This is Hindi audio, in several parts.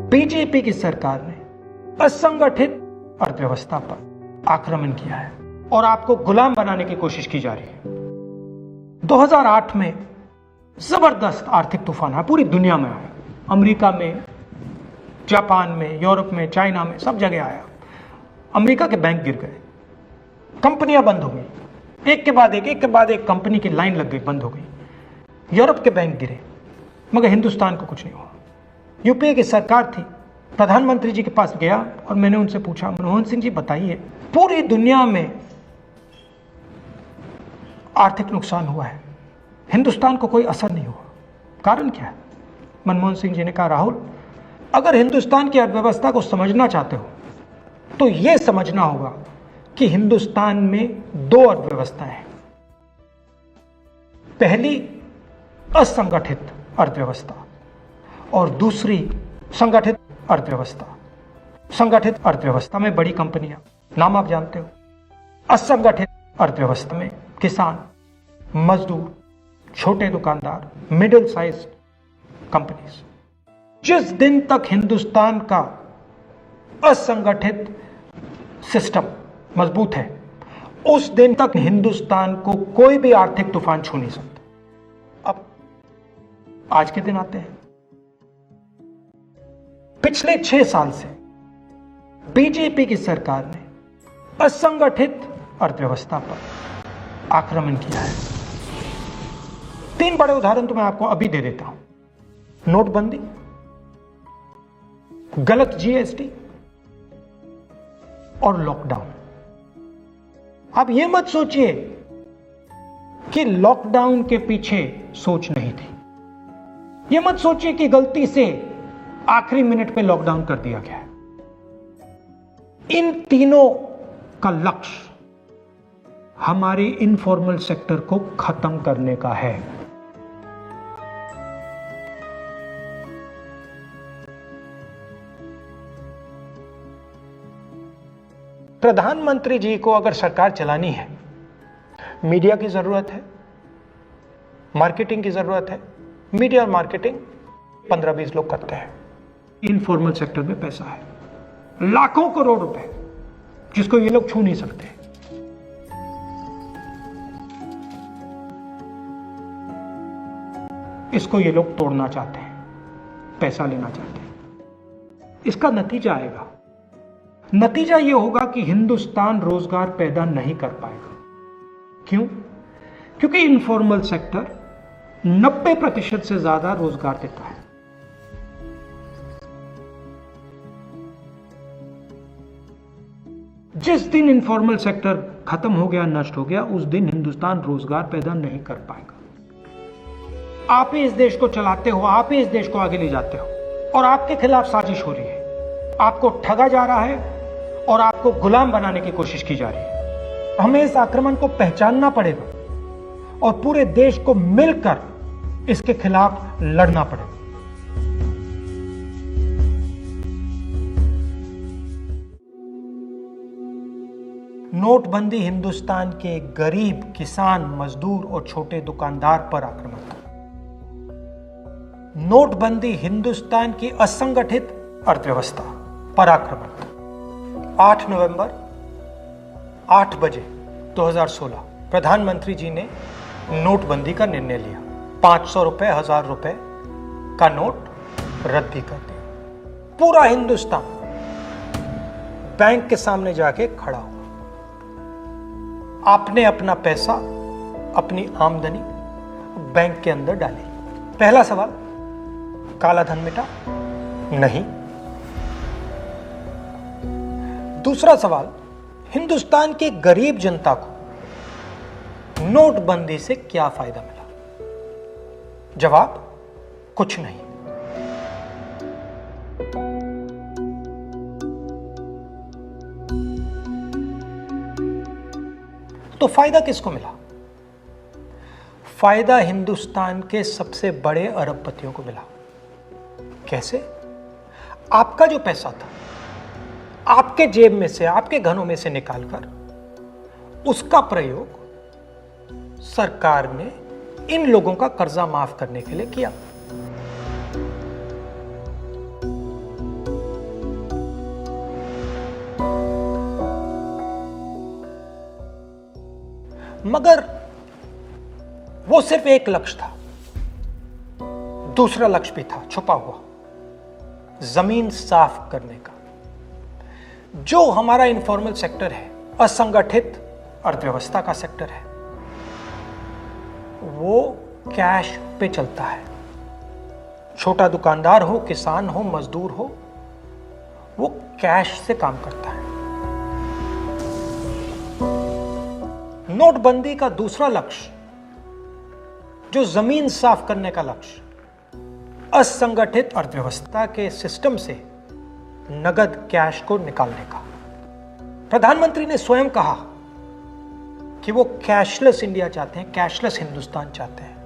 बीजेपी की सरकार ने असंगठित अर्थव्यवस्था पर आक्रमण किया है और आपको गुलाम बनाने की कोशिश की जा रही है। 2008 में जबरदस्त आर्थिक तूफान आया, पूरी दुनिया में आया, अमेरिका में, जापान में, यूरोप में, चाइना में, सब जगह आया। अमेरिका के बैंक गिर गए, कंपनियां बंद हो गई, एक के बाद एक कंपनी की लाइन लग गई, बंद हो गई। यूरोप के बैंक गिरे, मगर हिंदुस्तान को कुछ नहीं हुआ। यूपीए की सरकार थी, प्रधानमंत्री जी के पास गया और मैंने उनसे पूछा, मनमोहन सिंह जी बताइए, पूरी दुनिया में आर्थिक नुकसान हुआ है, हिंदुस्तान को कोई असर नहीं हुआ, कारण क्या है? मनमोहन सिंह जी ने कहा, राहुल, अगर हिंदुस्तान की अर्थव्यवस्था को समझना चाहते हो तो यह समझना होगा कि हिंदुस्तान में दो अर्थव्यवस्थाएं हैं। पहली असंगठित अर्थव्यवस्था और दूसरी संगठित अर्थव्यवस्था। संगठित अर्थव्यवस्था में बड़ी कंपनियां, नाम आप जानते हो। असंगठित अर्थव्यवस्था में किसान, मजदूर, छोटे दुकानदार, मिडिल साइज कंपनीज। जिस दिन तक हिंदुस्तान का असंगठित सिस्टम मजबूत है, उस दिन तक हिंदुस्तान को कोई भी आर्थिक तूफान छू नहीं सकता। अब आज के दिन आते हैं। पिछले 6 साल से बीजेपी की सरकार ने असंगठित अर्थव्यवस्था पर आक्रमण किया है। 3 बड़े उदाहरण तो मैं आपको अभी दे देता हूं। नोटबंदी, गलत जीएसटी और लॉकडाउन। आप यह मत सोचिए कि लॉकडाउन के पीछे सोच नहीं थी। यह मत सोचिए कि गलती से आखिरी मिनट पे लॉकडाउन कर दिया गया है। इन तीनों का लक्ष्य हमारे इनफॉर्मल सेक्टर को खत्म करने का है। प्रधानमंत्री जी को अगर सरकार चलानी है, मीडिया की जरूरत है, मार्केटिंग की जरूरत है। मीडिया और मार्केटिंग 15-20 लोग करते हैं। इनफॉर्मल सेक्टर में पैसा है, लाखों करोड़ रुपए, जिसको ये लोग छू नहीं सकते। इसको ये लोग तोड़ना चाहते हैं, पैसा लेना चाहते हैं। इसका नतीजा आएगा। नतीजा यह होगा कि हिंदुस्तान रोजगार पैदा नहीं कर पाएगा। क्यों? क्योंकि इनफॉर्मल सेक्टर 90% से ज्यादा रोजगार देता है। जिस दिन इनफॉर्मल सेक्टर खत्म हो गया, नष्ट हो गया, उस दिन हिंदुस्तान रोजगार पैदा नहीं कर पाएगा। आप ही इस देश को चलाते हो, आप ही इस देश को आगे ले जाते हो और आपके खिलाफ साजिश हो रही है। आपको ठगा जा रहा है और आपको गुलाम बनाने की कोशिश की जा रही है। हमें इस आक्रमण को पहचानना पड़ेगा और पूरे देश को मिलकर इसके खिलाफ लड़ना पड़ेगा। नोटबंदी हिंदुस्तान के गरीब, किसान, मजदूर और छोटे दुकानदार पर आक्रमण था। नोटबंदी हिंदुस्तान की असंगठित अर्थव्यवस्था पर आक्रमण था। 8 नवंबर 8 बजे 2016 प्रधानमंत्री जी ने नोटबंदी का निर्णय लिया। 500 रुपए, 1000 रुपए का नोट रद्दी कर दिया। पूरा हिंदुस्तान बैंक के सामने जाके खड़ा हुआ। आपने अपना पैसा, अपनी आमदनी बैंक के अंदर डाली। पहला सवाल, काला धन मिटा? नहीं। दूसरा सवाल, हिंदुस्तान की गरीब जनता को नोटबंदी से क्या फायदा मिला? जवाब, कुछ नहीं। तो फायदा किसको मिला? फायदा हिंदुस्तान के सबसे बड़े अरबपतियों को मिला। कैसे? आपका जो पैसा था, आपके जेब में से, आपके घरों में से निकालकर उसका प्रयोग सरकार ने इन लोगों का कर्जा माफ करने के लिए किया। मगर वो सिर्फ एक लक्ष्य था, दूसरा लक्ष्य भी था छुपा हुआ, जमीन साफ करने का। जो हमारा इनफॉर्मल सेक्टर है, असंगठित अर्थव्यवस्था का सेक्टर है, वो कैश पे चलता है। छोटा दुकानदार हो, किसान हो, मजदूर हो, वो कैश से काम करता है। नोटबंदी का दूसरा लक्ष्य, जो जमीन साफ करने का लक्ष्य, असंगठित अर्थव्यवस्था के सिस्टम से नगद कैश को निकालने का। प्रधानमंत्री ने स्वयं कहा कि वो कैशलेस इंडिया चाहते हैं, कैशलेस हिंदुस्तान चाहते हैं।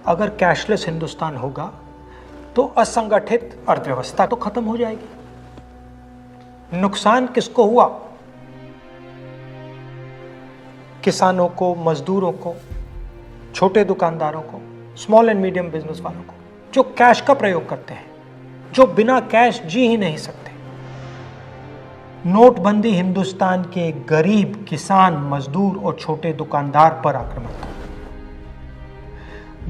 अगर कैशलेस हिंदुस्तान होगा तो असंगठित अर्थव्यवस्था तो खत्म हो जाएगी। नुकसान किसको हुआ? किसानों को, मजदूरों को, छोटे दुकानदारों को, स्मॉल एंड मीडियम बिजनेस वालों को, जो कैश का प्रयोग करते हैं, जो बिना कैश जी ही नहीं सकते। नोटबंदी हिंदुस्तान के गरीब, किसान, मजदूर और छोटे दुकानदार पर आक्रमण था।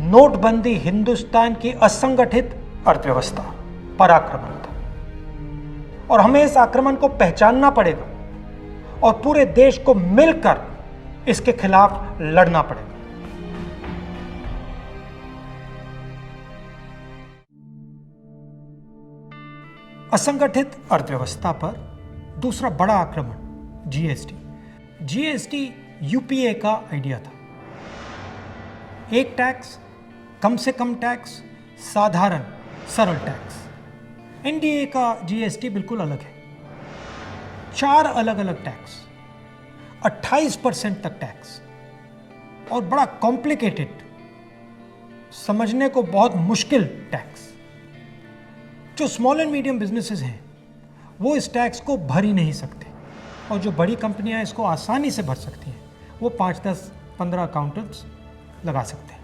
नोटबंदी हिंदुस्तान की असंगठित अर्थव्यवस्था पर आक्रमण था, और हमें इस आक्रमण को पहचानना पड़ेगा और पूरे देश को मिलकर इसके खिलाफ लड़ना पड़ेगा। असंगठित अर्थव्यवस्था पर दूसरा बड़ा आक्रमण जीएसटी। जीएसटी यूपीए का आइडिया था। एक टैक्स, कम से कम टैक्स, साधारण सरल टैक्स। एनडीए का जीएसटी बिल्कुल अलग है। 4 अलग अलग टैक्स, 28% तक टैक्स, और बड़ा कॉम्प्लिकेटेड, समझने को बहुत मुश्किल टैक्स। जो स्मॉल एंड मीडियम बिजनेसेस हैं वो इस टैक्स को भर ही नहीं सकते, और जो बड़ी कंपनियां इसको आसानी से भर सकती हैं वो 5, 10, 15 अकाउंटेंट्स लगा सकते हैं।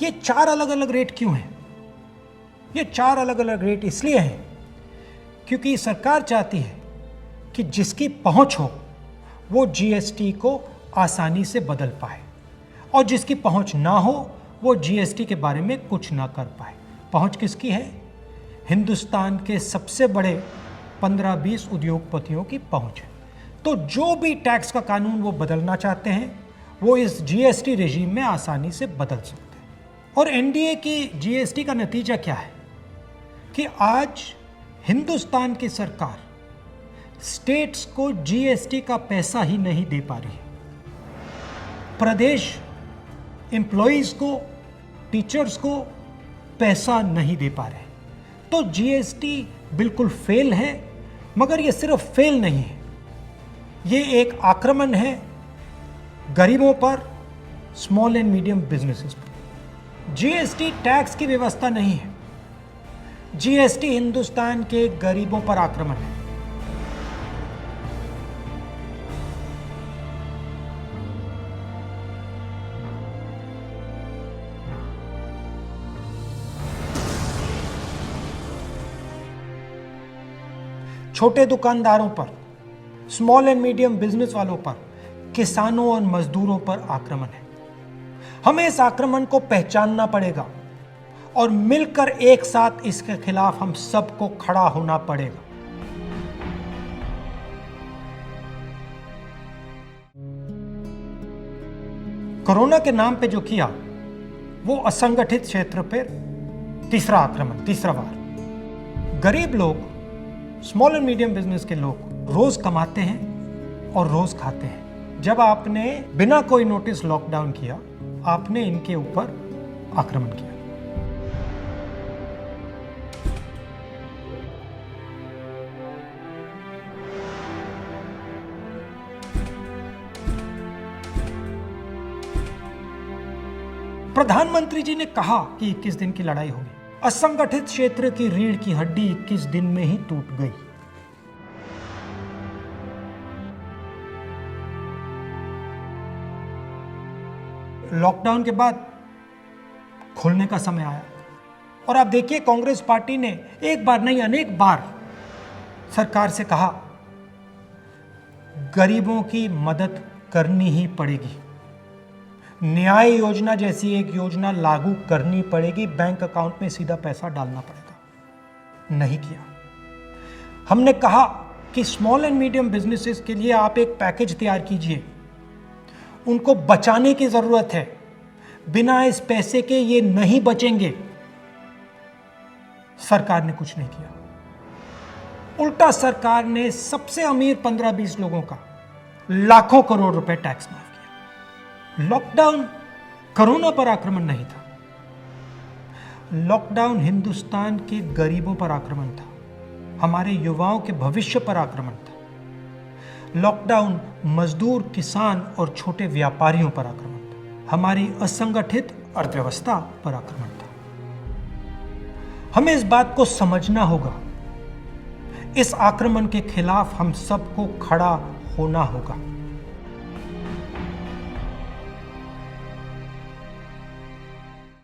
ये 4 अलग अलग रेट क्यों हैं? ये 4 अलग अलग रेट इसलिए हैं क्योंकि सरकार चाहती है कि जिसकी पहुंच हो वो जीएसटी को आसानी से बदल पाए, और जिसकी पहुंच ना हो वो जीएसटी के बारे में कुछ ना कर पाए। पहुंच किसकी है? हिंदुस्तान के सबसे बड़े 15-20 उद्योगपतियों की पहुंच है। तो जो भी टैक्स का कानून वो बदलना चाहते हैं वो इस जीएसटी रेजिम में आसानी से बदल सकते हैं। और एनडीए की जीएसटी का नतीजा क्या है कि आज हिंदुस्तान की सरकार स्टेट्स को जीएसटी का पैसा ही नहीं दे पा रही है। प्रदेश एम्प्लॉइज को, टीचर्स को पैसा नहीं दे पा रहे। तो जीएसटी बिल्कुल फेल है, मगर ये सिर्फ फेल नहीं है, ये एक आक्रमण है गरीबों पर, स्मॉल एंड मीडियम बिजनेसेस पर। जीएसटी टैक्स की व्यवस्था नहीं है, जीएसटी हिंदुस्तान के गरीबों पर आक्रमण है। छोटे दुकानदारों पर, स्मॉल एंड मीडियम बिजनेस वालों पर, किसानों और मजदूरों पर आक्रमण है। हमें इस आक्रमण को पहचानना पड़ेगा और मिलकर एक साथ इसके खिलाफ हम सबको खड़ा होना पड़ेगा। कोरोना के नाम पे जो किया वो असंगठित क्षेत्र पर तीसरा आक्रमण, तीसरा वार। गरीब लोग, स्मॉल एंड मीडियम बिजनेस के लोग रोज कमाते हैं और रोज खाते हैं। जब आपने बिना कोई नोटिस लॉकडाउन किया, आपने इनके ऊपर आक्रमण किया। प्रधानमंत्री जी ने कहा कि 21 दिन की लड़ाई होगी। असंगठित क्षेत्र की रीढ़ की हड्डी 21 दिन में ही टूट गई। लॉकडाउन के बाद खुलने का समय आया, और आप देखिए कांग्रेस पार्टी ने एक बार नहीं अनेक बार सरकार से कहा गरीबों की मदद करनी ही पड़ेगी, न्याय योजना जैसी एक योजना लागू करनी पड़ेगी, बैंक अकाउंट में सीधा पैसा डालना पड़ेगा। नहीं किया। हमने कहा कि स्मॉल एंड मीडियम बिजनेसेस के लिए आप एक पैकेज तैयार कीजिए, उनको बचाने की जरूरत है, बिना इस पैसे के ये नहीं बचेंगे। सरकार ने कुछ नहीं किया। उल्टा सरकार ने सबसे अमीर 15-20 लोगों का लाखों करोड़ रुपए टैक्स माफ किया। लॉकडाउन कोरोना पर आक्रमण नहीं था, लॉकडाउन हिंदुस्तान के गरीबों पर आक्रमण था, हमारे युवाओं के भविष्य पर आक्रमण था। लॉकडाउन मजदूर, किसान और छोटे व्यापारियों पर आक्रमण था, हमारी असंगठित अर्थव्यवस्था पर आक्रमण था। हमें इस बात को समझना होगा, इस आक्रमण के खिलाफ हम सबको खड़ा होना होगा।